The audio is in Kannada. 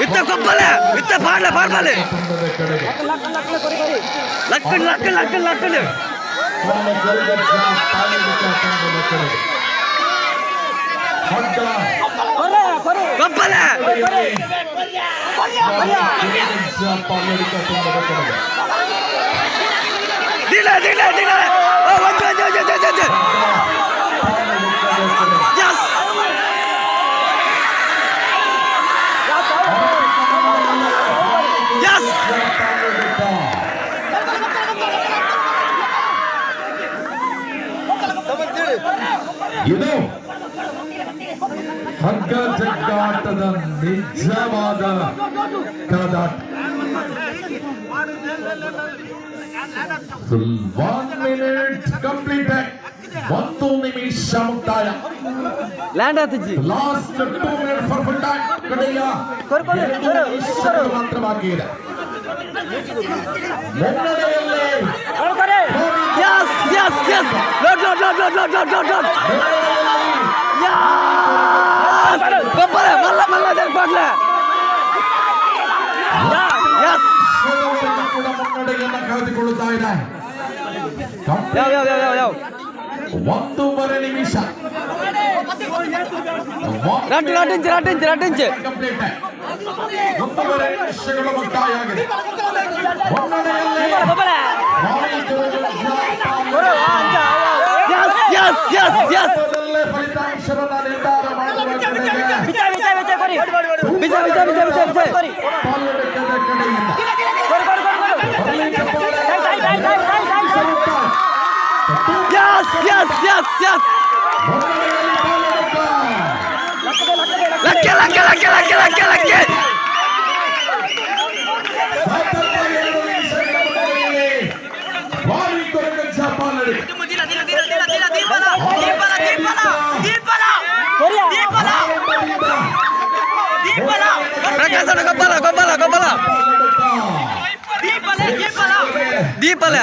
ಇತ್ತ ಕೊಪ್ಪಲ ಇತ್ತ ಪಾಡ್ಲ ಪಾಡ್ಬಾಲೆ ಲಕ್ಕನ್ ಲಕ್ಕನ್ ಲಕ್ಕನ್ ಲಕ್ಕನ್ ಕೊಪ್ಪಲ ದಿನ ದಿನ ದಿನ ಇದು ಹಗ್ಗ ಜಗ್ಗಾಟದ ನಿಜವಾದ ಕರದಾಟ. 1 minute completed. 1 ನಿಮಿಷ ಮುಕ್ತಾಯ. Last 2 minutes for full time. ಕಡೆಯ 2 ನಿಮಿಷಗಳು ಮಾತ್ರ ಬಾಕಿ ಇದೆ. ಮುನ್ನಡೆಯಲ್ಲಿ yes yes yes load load load load load load load yes Koppala ಮಲ್ಲ ಮಲ್ಲ ಜನ ಕೊಡ್ಲ yes ಕೂಡ ಮುನ್ನಡೆಯನ್ನು ಕಾಯ್ದುಕೊಳ್ಳುತ್ತಾ ಇದೆ. ಯಾವ ಯಾವ ಯಾವ ಯಾವ 1.5 ನಿಮಿಷ. ರಟ್ಟಿಂಚ್ ಕಂಪ್ಲೀಟ್ 1.5 ನಿಮಿಷಗಳು ಮುಕ್ತಾಯ ಆಗಿದೆ. ಫಲಿತಾಂಶವನ್ನು ನಿರ್ಧಾರ ಮಾಡುವ ದೀಪಲ